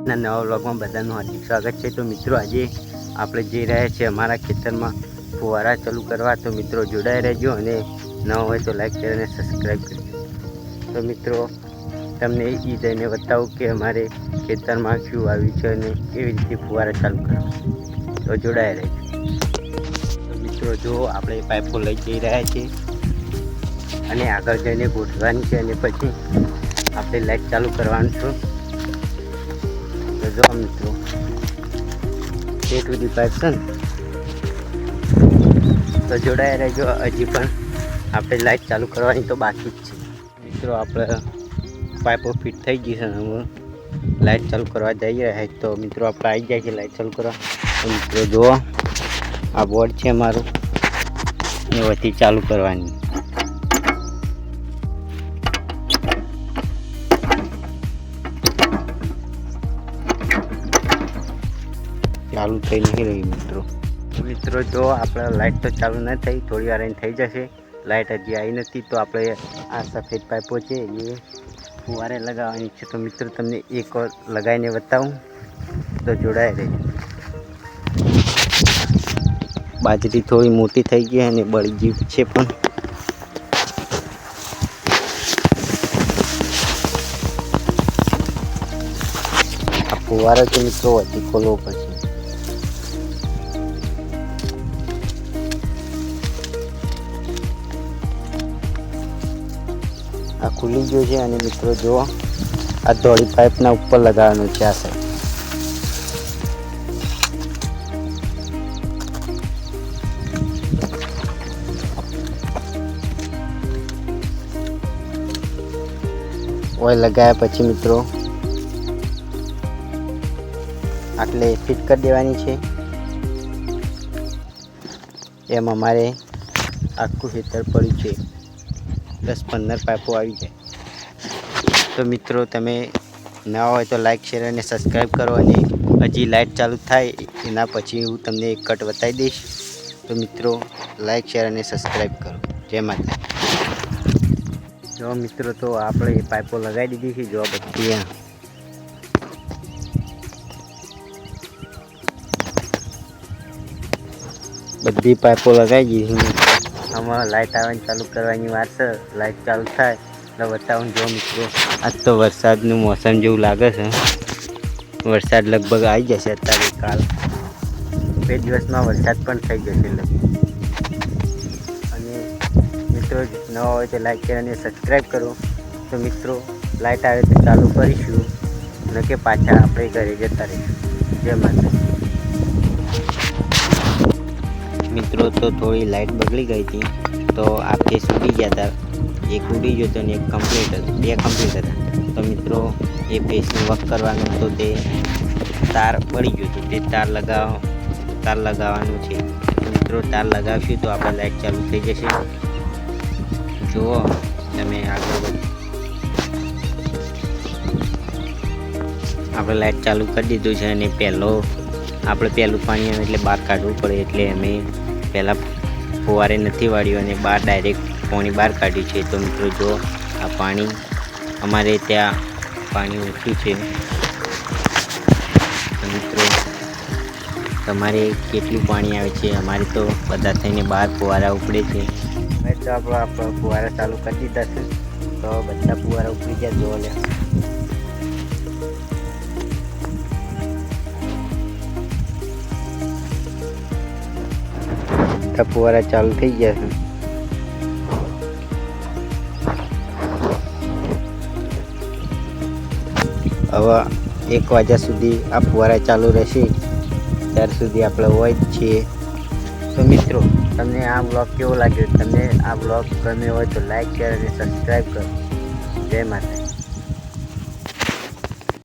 ના નવા વ્લોગમાં બધાનું હાર્દિક સ્વાગત છે। તો મિત્રો આજે આપણે જઈ રહ્યા છીએ અમારા ખેતરમાં ફુવારા ચાલુ કરવા। તો મિત્રો જોડાઈ રહેજો અને નવા હોય તો લાઈક શેર અને સબસ્ક્રાઈબ કરજો। તો મિત્રો તમને એ જઈને બતાવું કે અમારે ખેતરમાં શું આવ્યું છે અને કેવી રીતે ફુવારા ચાલુ કરવા। તો જોડાઈ રહેજો। તો મિત્રો જો આપણે પાઇપો લઈ જઈ રહ્યા છીએ અને આગળ જઈને ગોઠવવાની છે અને પછી આપણે લાઈટ ચાલુ કરવાનું છે। તો જો મિત્રો તે સુધી પાઇપ છે ને તો જોડાઈ રહેજો। હજી પણ આપણે લાઈટ ચાલુ કરવાની તો બાકી જ છે મિત્રો। આપણે પાઇપો ફિટ થઈ ગઈ છે અને હું લાઈટ ચાલુ કરવા જઈ રહ્યા તો મિત્રો આપણે આવી જાય છે લાઈટ ચાલુ કરવા। તો મિત્રો જુઓ આ બોર્ડ છે મારું એ વધી ચાલુ કરવાની ચાલુ થઈ નહીં રહી મિત્રો જો આપણે લાઈટ તો ચાલુ ન થઈ, થોડી વાર થઈ જશે। લાઈટ હજી આવી નથી તો આપણે આ સફેદ પાઇપો છે એ ફુવારે લગાવવાની છે। તો મિત્રો તમને એક વાર લગાવીને બતાવું તો જોડાઈ રહેજો। બાજરી થોડી મોટી થઈ ગઈ અને બળી ગઈ છે પણ આ ફુવારા તો મિત્રો હજી ખોલવો પડશે। આ ખુલી ગયો છે અને મિત્રો જુઓ આ ધોળી પાઇપના ઉપર લગાવવાનું છે આ સાઈડ। ઓઇલ લગાવ્યા પછી મિત્રો આટલે ફિટ કરી દેવાની છે। એમ અમારે આખું ખેતર પડ્યું છે, 10-15 પાઇપો આવી જાય। તો મિત્રો તમે નવા હોય તો લાઈક શેર અને સબસ્ક્રાઈબ કરો અને હજી લાઈટ ચાલુ થાય એના પછી હું તમને એક કટ બતાવી દઈશ। તો મિત્રો લાઈક શેર અને સબસ્ક્રાઈબ કરો। જય માતા। જો મિત્રો તો આપણે પાઇપો લગાવી દીધી છે। જો બધી પાઇપો લગાવી દીધી। આમાં લાઈટ આવવાની ચાલુ કરવાની વાર છે। લાઈટ ચાલુ થાય એટલે બતાવું। જો મિત્રો આજ તો વરસાદનું મોસમ જેવું લાગે છે। વરસાદ લગભગ આવી જશે અત્યારે, કાલ 2 દિવસમાં વરસાદ પણ થઈ જશે લગભગ। અને મિત્રો નવા હોય તો લાઈક શેર અને સબસ્ક્રાઈબ કરો। તો મિત્રો લાઈટ આવે તો ચાલુ કરીશું ન કે પાછા આપણે ઘરે જતા રહીશું। જય માતા। મિત્રો તો થોડી લાઈટ બગડી ગઈ હતી તો આ ફેસ ઉડી ગયા હતા। એક ઉડી ગયો હતો અને એક કમ્પ્લીટ હતો, 2 કમ્પ્લીટ હતા। તો મિત્રો એ ફેસનું વર્ક કરવાનું તો તે તાર પડી ગયું હતું, તે તાર લગાવવાનું છે। તો મિત્રો તાર લગાવશું તો આપણે લાઈટ ચાલુ થઈ જશે। જુઓ તમે આગળ આપણે લાઈટ ચાલુ કરી દીધું છે અને પહેલું પાણી આવે એટલે બહાર કાઢવું પડે એટલે અમે પહેલાં ફુવારે નથી વાળ્યું અને ડાયરેક્ટ પાણી બહાર કાઢ્યું છે। તો મિત્રો જો આ પાણી અમારે ત્યાં પાણી ઓછું છે। તો મિત્રો તમારે કેટલું પાણી આવે છે? અમારે તો બધા થઈને 12 ફુવારા ઉપડે છે। હવે તો આપણે ફુવારા ચાલુ કરી દીધા છે તો બધા ફુવારા ઉપડી ગયા। જોવા લે ફુવારા ચાલુ થઈ ગયા છે। હવે 1 વાગ્યા સુધી આ ફુવારા ચાલુ રહેશે, ત્યાર સુધી આપણે હોય જ છીએ। તો મિત્રો તમને આ બ્લોગ કેવો લાગ્યો? તમને આ બ્લોગ ગમ્યો હોય તો લાઈક શેર અને સબસ્ક્રાઈબ કરો। જય માતા।